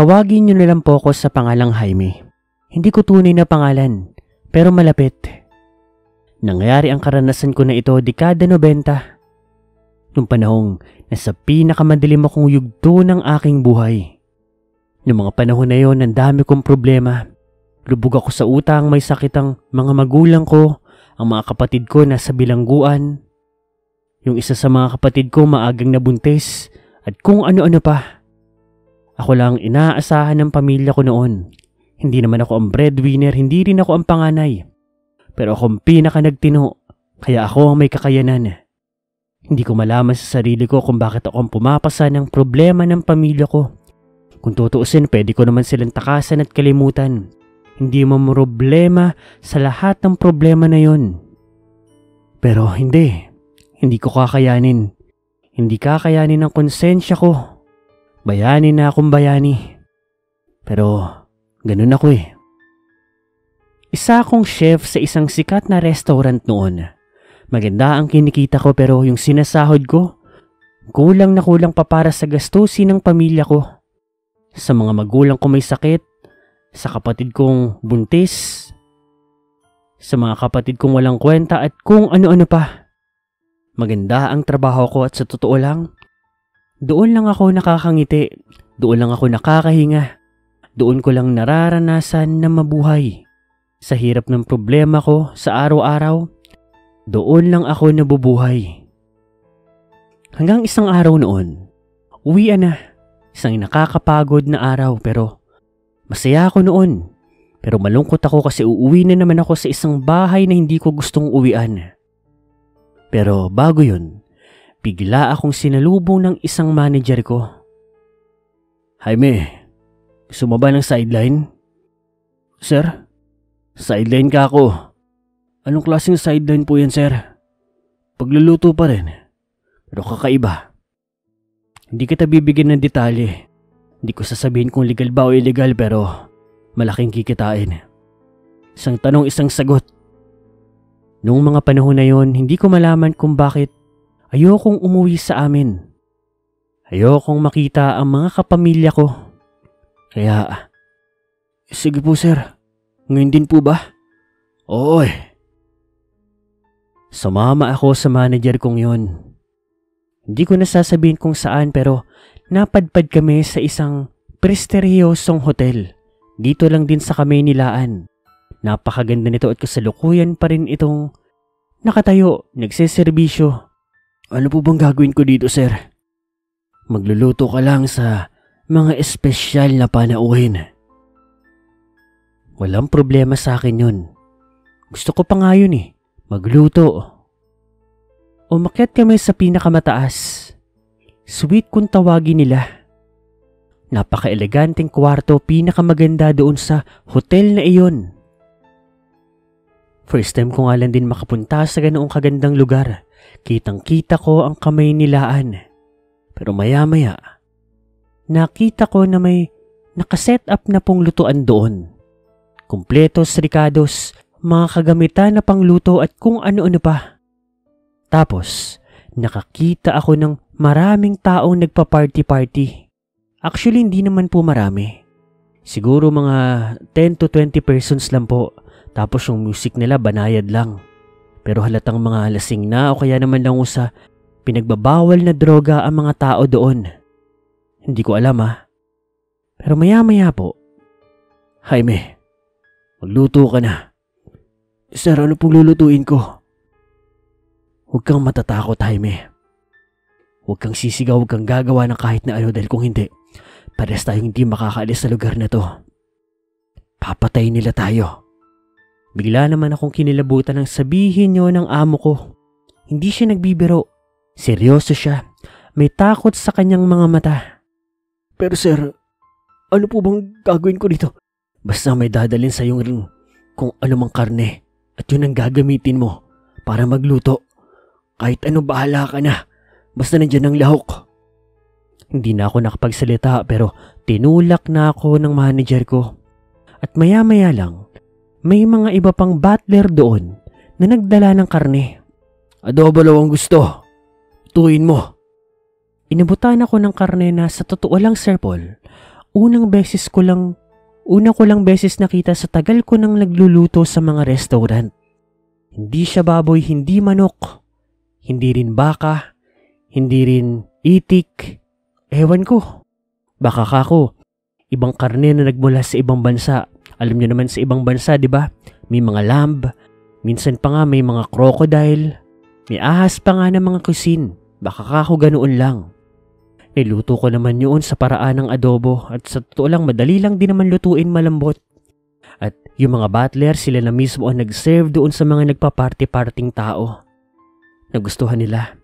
Tawagin niyo na lang po ako sa pangalang Jaime. Hindi ko tunay na pangalan, pero malapit. Nangyari ang karanasan ko na ito dekada 90. Nung panahong nasa pinakamadilim akong yugto ng aking buhay. Noong mga panahon na yon, ang dami kong problema. Lubog ako sa utang, may sakit ang mga magulang ko, ang mga kapatid ko nasa bilangguan. Yung isa sa mga kapatid ko maagang nabuntis at kung ano-ano pa. Ako lang inaasahan ng pamilya ko noon. Hindi naman ako ang breadwinner, hindi rin ako ang panganay. Pero ako ang pinaka nagtino, kaya ako ang may kakayanan. Hindi ko malaman sa sarili ko kung bakit ako ang pumapasa ng problema ng pamilya ko. Kung tutuusin, pwede ko naman silang takasan at kalimutan. Hindi mo problema sa lahat ng problema na yon. Pero hindi ko kakayanin. Hindi kakayanin ng konsensya ko. Bayani na akong bayani. Pero ganun ako eh. Isa akong chef sa isang sikat na restaurant noon. Maganda ang kinikita ko pero yung sinasahod ko, kulang na kulang pa para sa gastusin ng pamilya ko. Sa mga magulang ko may sakit, sa kapatid kong buntis, sa mga kapatid kong walang kwenta at kung ano-ano pa. Maganda ang trabaho ko at sa totoo lang, doon lang ako nakakangiti, doon lang ako nakakahinga, doon ko lang nararanasan na mabuhay. Sa hirap ng problema ko sa araw-araw, doon lang ako nabubuhay. Hanggang isang araw noon, uwian na. Isang nakakapagod na araw pero masaya ako noon. Pero malungkot ako kasi uuwi na naman ako sa isang bahay na hindi ko gustong uwian. Pero bago yun, bigla akong sinalubong ng isang manager ko. Jaime, gusto mo ba ng sideline? Sir, sideline ka ako. Anong klaseng sideline po yan, sir? Pagluluto pa rin, pero kakaiba. Hindi kita bibigyan ng detalye. Hindi ko sasabihin kung legal ba o illegal pero malaking kikitain. Isang tanong, isang sagot. Noong mga panahon na yon, hindi ko malaman kung bakit ayokong umuwi sa amin. Ayokong makita ang mga kapamilya ko. Kaya, sige po sir, ngayon din po ba? Oo eh. Sumama ako sa manager kong yon. Hindi ko nasasabihin kung saan pero napadpad kami sa isang prestigyosong hotel. Dito lang din sa Kamaynilaan. Napakaganda nito at kasalukuyan pa rin itong nakatayo, nagseserbisyo. Ano po bang gagawin ko dito, sir? Magluluto ka lang sa mga espesyal na panauhin. Walang problema sa akin yun. Gusto ko pa nga yun eh, magluto. Umakyat kami sa pinakamataas. Suite kung tawagin nila. Napaka-eleganteng kwarto, pinakamaganda doon sa hotel na iyon. First time ko nga lang din makapunta sa ganoong kagandang lugar. Kitang-kita ko ang Kamaynilaan. Pero maya-maya, nakita ko na may nakaset up na pong lutuan doon. Kumpletos, ricados, mga kagamitan na pangluto at kung ano-ano pa. Tapos, nakakita ako ng maraming taong nagpa-party-party. Actually, hindi naman po marami. Siguro mga 10 to 20 persons lang po. Tapos yung music nila banayad lang. Pero halatang mga lasing na o kaya naman lang sa pinagbabawal na droga ang mga tao doon. Hindi ko alam Pero maya-maya po. Jaime, magluto ka na. Sir, ano pong lulutuin ko? Huwag kang matatakot, Jaime. Huwag kang sisigaw, huwag kang gagawa ng kahit na ano dahil kung hindi, parehas tayong hindi makakaalis sa lugar na to. Papatayin nila tayo. Bigla naman akong kinilabutan ng sabihin niyo ng amo ko. Hindi siya nagbibiro. Seryoso siya. May takot sa kanyang mga mata. Pero sir, ano po bang gagawin ko dito? Basta may dadalhin sa yung ring kung ano mang karne at yun ang gagamitin mo para magluto. Kahit ano bahala ka na. Basta nandyan ang lahok. Hindi na ako nakapagsalita pero tinulak na ako ng manager ko. At maya-maya lang, may mga iba pang butler doon na nagdala ng karne. Adobo lang ang gusto. Tuin mo. Inabutan ako ng karne na sa totoo lang, Sir Paul, Una ko lang beses nakita sa tagal ko nang nagluluto sa mga restaurant. Hindi siya baboy, hindi manok, hindi rin baka, hindi rin itik. Ewan ko. Baka kako, ibang karne na nagmula sa ibang bansa. Alam niyo naman sa ibang bansa, di ba? May mga lamb, minsan pa nga may mga crocodile, may ahas pa nga ng mga cuisine. Baka kako ganoon lang. Niluto ko naman yun sa paraan ng adobo at sa totoo lang madali lang din naman lutuin, malambot. At yung mga butler, sila na mismo ang nag-serve doon sa mga nagpa-party-parting tao. Nagustuhan nila.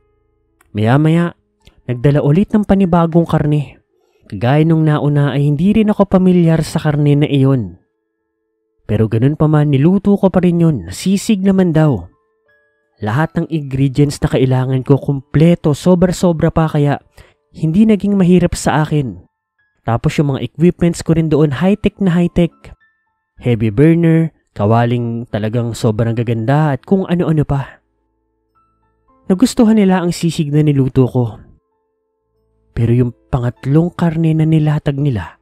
Maya-maya, nagdala ulit ng panibagong karne. Kagaya nung nauna ay hindi rin ako pamilyar sa karne na iyon. Pero ganun pa man, niluto ko pa rin yun. Sisig naman daw. Lahat ng ingredients na kailangan ko kumpleto, sobra-sobra pa, kaya hindi naging mahirap sa akin. Tapos yung mga equipments ko rin doon, high-tech na high-tech. Heavy burner, kawaling talagang sobrang gaganda at kung ano-ano pa. Nagustuhan nila ang sisig na niluto ko. Pero yung pangatlong karne na nilatag nila,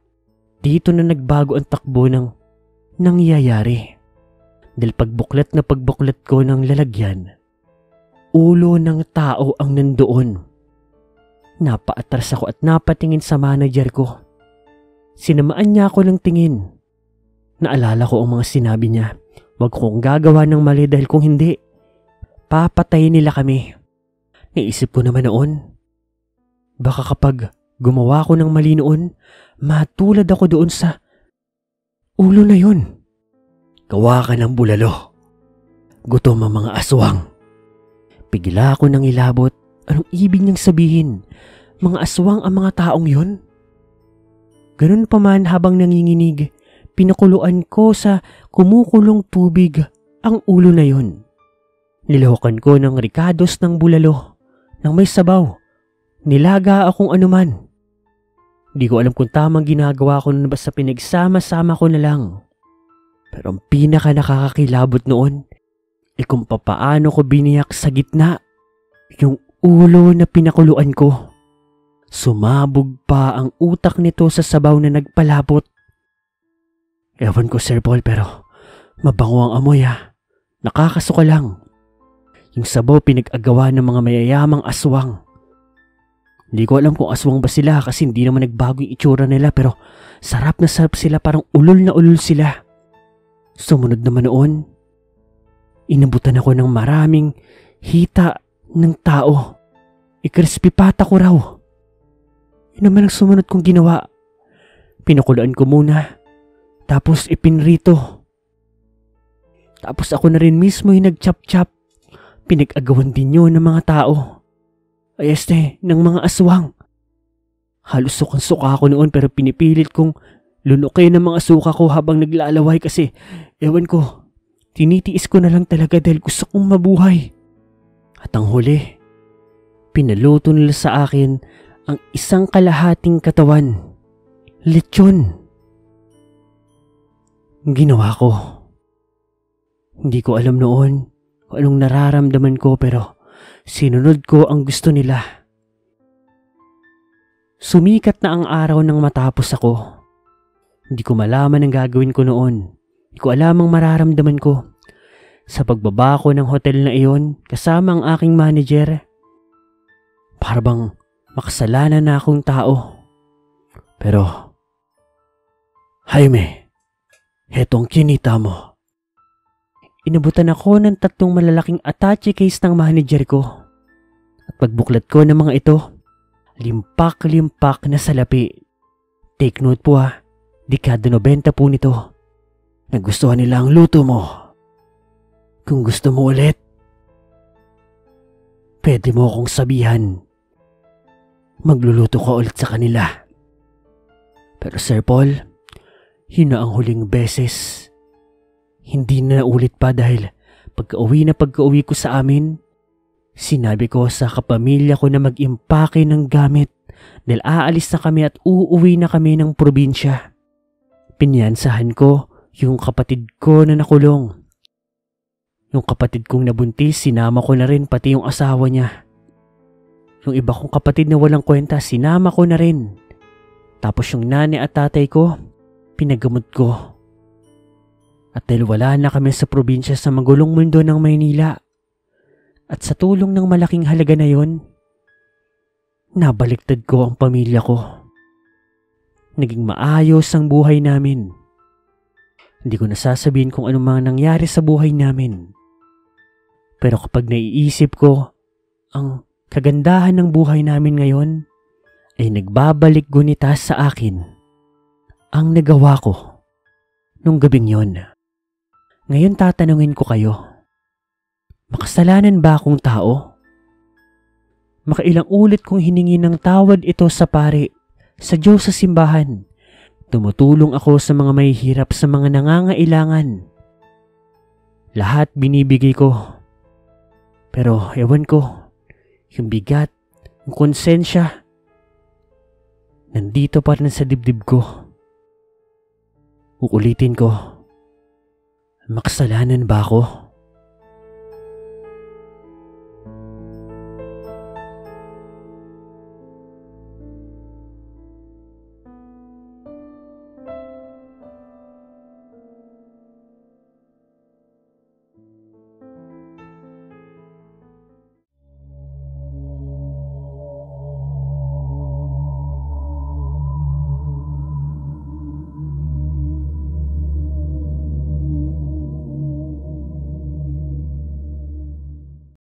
dito na nagbago ang takbo ng nangyayari. Dahil pagbuklat na pagbuklat ko ng lalagyan, ulo ng tao ang nandoon. Napaatras ako at napatingin sa manager ko. Sinamaan niya ako ng tingin. Naalala ko ang mga sinabi niya. Huwag kong gagawa ng mali dahil kung hindi, papatayin nila kami. Naisip ko naman noon, baka kapag gumawa ko ng mali noon, matulad ako doon sa ulo na yun. Gawa ka ng bulalo. Gutom ang mga aswang. Bigla ako nang ilabot. Anong ibig niyang sabihin? Mga aswang ang mga taong yun? Ganun pa man, habang nanginginig, pinakuluan ko sa kumukulong tubig ang ulo na yun. Nilahukan ko ng ricados ng bulalo, ng may sabaw. Nilaga akong anuman. Di ko alam kung tamang ginagawa ko na basta pinagsama-sama ko na lang. Pero ang pinaka nakakakilabot noon ay kung papaano ko biniyak sa gitna yung ulo na pinakuluan ko. Sumabog pa ang utak nito sa sabaw na nagpalapot. Ewan ko, Sir Paul, pero mabango ang amoy ha. Nakakasuka lang. Yung sabaw pinag-agawa ng mga mayayamang aswang. Hindi ko alam kung aswang ba sila kasi hindi naman nagbago yung itsura nila, pero sarap na sarap sila, parang ulol na ulol sila. Sumunod naman noon, inabutan ako ng maraming hita ng tao. Ikrispy pata ko raw. Yun naman ang sumunod kong ginawa. Pinakulaan ko muna, tapos ipinrito. Tapos ako na rin mismo yung nag-chop-chop. Pinag-agawan din yun ng mga tao. Ay ng mga aswang. Halos sukang-suka ako noon, pero pinipilit kong lunukin ang mga suka ko habang naglalaway kasi ewan ko, tinitiis ko na lang talaga dahil gusto kong mabuhay. At ang huli, pinaluto nila sa akin ang isang kalahating katawan. Lechon. Ginawa ko. Hindi ko alam noon kung anong nararamdaman ko, pero sinunod ko ang gusto nila. Sumikat na ang araw nang matapos ako. Hindi ko malaman ang gagawin ko noon. Hindi ko alam ang mararamdaman ko. Sa pagbaba ko ng hotel na iyon, kasama ang aking manager, parang makasalanan na akong tao. Pero, Jaime, hetong kinita mo. Inabutan ako ng 3 malalaking attache case ng manager ko. At pagbuklat ko ng mga ito, limpak-limpak na salapi. Take note po ha, dekada 90 po nito. Nagustuhan nila ang luto mo. Kung gusto mo ulit, pwede mo akong sabihan. Magluluto ka ulit sa kanila. Pero Sir Paul, yun na ang huling beses. Hindi na ulit pa dahil pagka-uwi ko sa amin, sinabi ko sa kapamilya ko na mag-impake ng gamit dahil aalis na kami at uuwi na kami ng probinsya. Pinyansahan ko yung kapatid ko na nakulong. Yung kapatid kong nabuntis, sinama ko na rin pati yung asawa niya. Yung iba kong kapatid na walang kwenta, sinama ko na rin. Tapos yung nanay at tatay ko, pinagamot ko. At dahil wala na kami sa probinsya sa magulong mundo ng Maynila, at sa tulong ng malaking halaga na yon, nabaliktad ko ang pamilya ko. Naging maayos ang buhay namin. Hindi ko nasasabihin kung anong mga nangyari sa buhay namin. Pero kapag naiisip ko ang kagandahan ng buhay namin ngayon, ay nagbabalik gunita sa akin ang nagawa ko nung gabing yon. Ngayon tatanungin ko kayo, makasalanan ba akong tao? Makailang ulit kong hiningi ng tawad ito sa pare, sa Diyos sa simbahan. Tumutulong ako sa mga mahihirap, sa mga nangangailangan. Lahat binibigay ko. Pero ewan ko, yung bigat, yung konsensya, nandito pa rin sa dibdib ko. Uulitin ko, makasalanan ba ako?